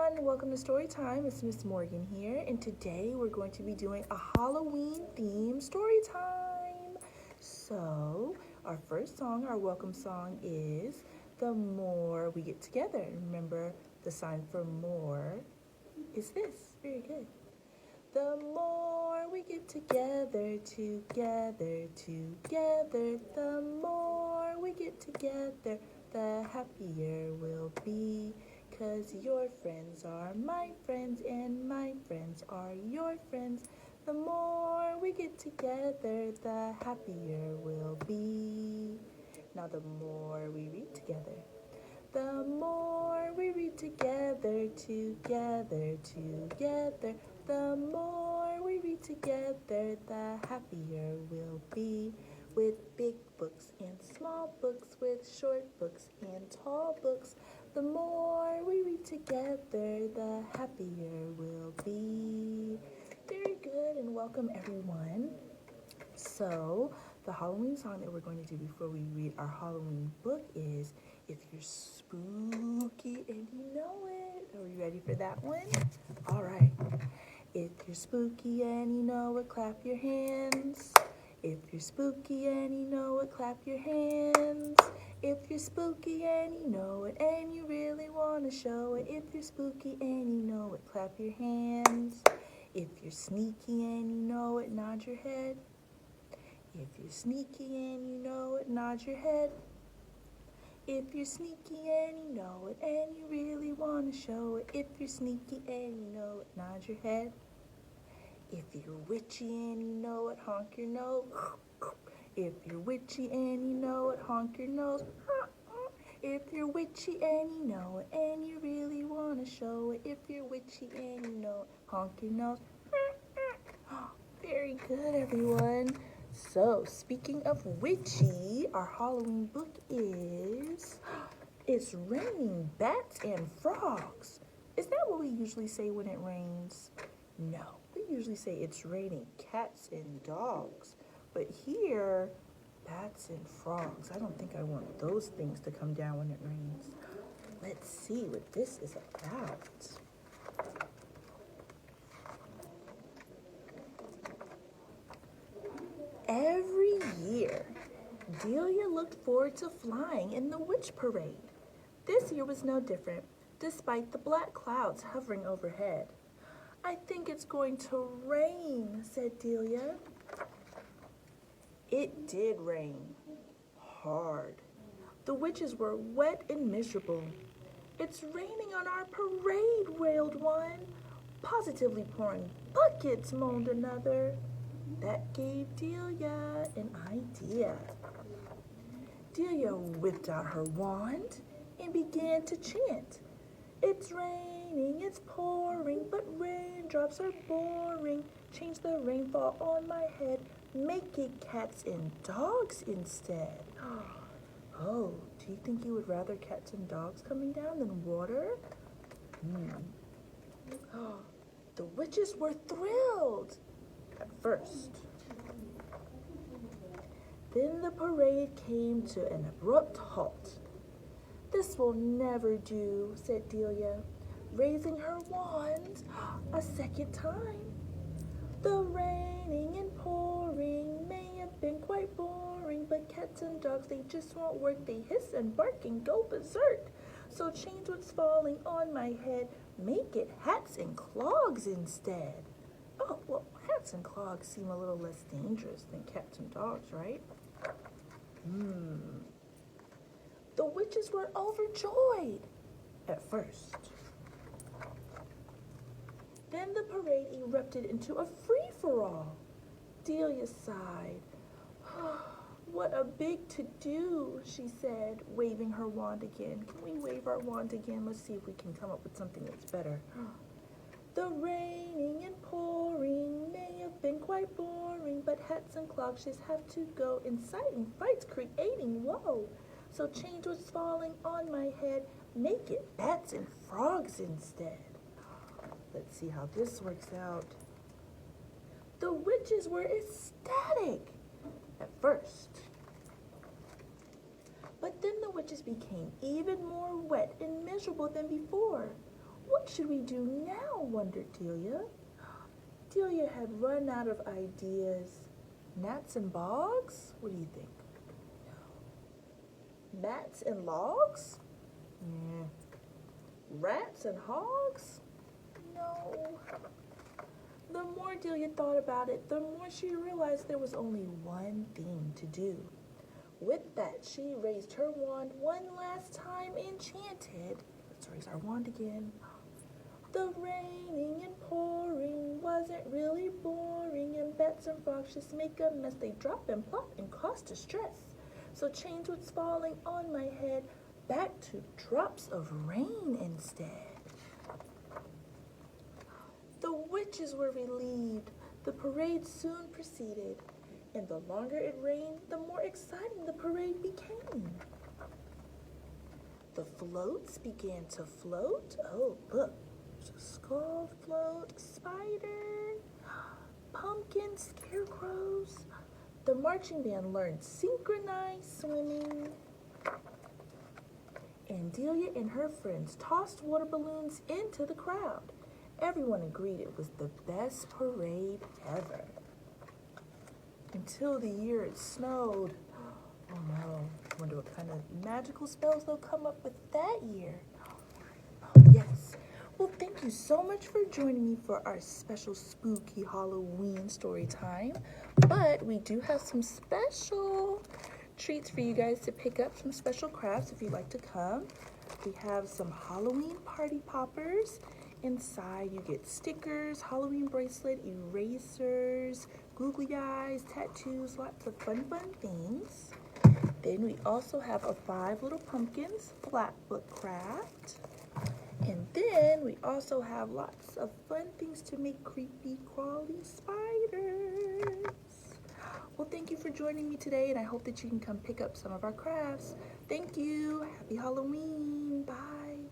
everyone, welcome to Storytime. It's Miss Morgan here, and today we're going to be doing a Halloween themed story time. So, our first song, our welcome song is The More We Get Together. Remember, the sign for more is this. Very good. The more we get together, the more we get together, the happier we'll be. 'Cause your friends are my friends and my friends are your friends. The more we get together, the happier we'll be. Now the more we read together. The more we read together, the more we read together, the happier we'll be. With big books and small books, with short books and tall books, the more we read together, the happier we'll be. Very good, and welcome everyone. So, the Halloween song that we're going to do before we read our Halloween book is If You're Spooky and You Know It. Are we ready for that one? All right. If you're spooky and you know it, clap your hands. If you're spooky and you know it, clap your hands. If you're spooky and you know it and you really want to show it. If you're spooky and you know it, clap your hands. If you're sneaky and you know it, nod your head. If you're sneaky and you know it, nod your head. If you're sneaky and you know it and you really want to show it. If you're sneaky and you know it, nod your head. If you're witchy and you know it, honk your nose. If you're witchy and you know it, honk your nose. If you're witchy and you know it and you really want to show it. If you're witchy and you know it, honk your nose. Very good, everyone. So, speaking of witchy, our Halloween book is It's Raining Bats and Frogs. Is that what we usually say when it rains? No, we usually say it's raining cats and dogs. But here, bats and frogs. I don't think I want those things to come down when it rains. Let's see what this is about. Every year, Delia looked forward to flying in the witch parade. This year was no different, despite the black clouds hovering overhead. I think it's going to rain, said Delia. It did rain. Hard. The witches were wet and miserable. It's raining on our parade, wailed one. Positively pouring buckets, moaned another. That gave Delia an idea. Delia whipped out her wand and began to chant. It's raining, it's pouring, but raindrops are boring. Change the rainfall on my head, make it cats and dogs instead. Oh, do you think you would rather cats and dogs coming down than water? The witches were thrilled at first. Then the parade came to an abrupt halt. This will never do, said Delia, raising her wand a second time. The raining and pouring may have been quite boring, but cats and dogs, they just won't work. They hiss and bark and go berserk. So change what's falling on my head, make it hats and clogs instead. Oh, well, hats and clogs seem a little less dangerous than cats and dogs, right? The witches were overjoyed at first. Then the parade erupted into a free-for-all. Delia sighed. What a big to-do, she said, waving her wand again. Can we wave our wand again? Let's see if we can come up with something that's better. The raining and pouring may have been quite boring, but hats and clogs just have to go, inciting fights, creating woe. So change what's falling on my head, make it bats and frogs instead. Let's see how this works out. The witches were ecstatic at first. But then the witches became even more wet and miserable than before. What should we do now? Wondered Delia. Delia had run out of ideas. Gnats and bogs? What do you think? Mats and logs? Mm. Rats and hogs? No. The more Delia thought about it, the more she realized there was only one thing to do. With that, she raised her wand one last time and chanted. Let's raise our wand again. The raining and pouring wasn't really boring, and bats and frogs just make a mess. They drop and plop and cause distress. So change what's falling on my head back to drops of rain instead. The witches were relieved. The parade soon proceeded, and the longer it rained, the more exciting the parade became. The floats began to float. Oh, look. There's a skull float, spider, pumpkin, scarecrows. The marching band learned synchronized swimming. And Delia and her friends tossed water balloons into the crowd. Everyone agreed it was the best parade ever. Until the year it snowed. Oh no, I wonder what kind of magical spells they'll come up with that year. Oh yes. Well, thank you so much for joining me for our special spooky Halloween story time. But we do have some special treats for you guys to pick up, some special crafts if you'd like to come. We have some Halloween party poppers. Inside you get stickers, Halloween bracelet, erasers, googly eyes, tattoos, lots of fun things. Then we also have a 5 little pumpkins flat book craft. And then we also have lots of fun things to make creepy crawly spiders. Well, thank you for joining me today, and I hope that you can come pick up some of our crafts. Thank you. Happy Halloween. Bye.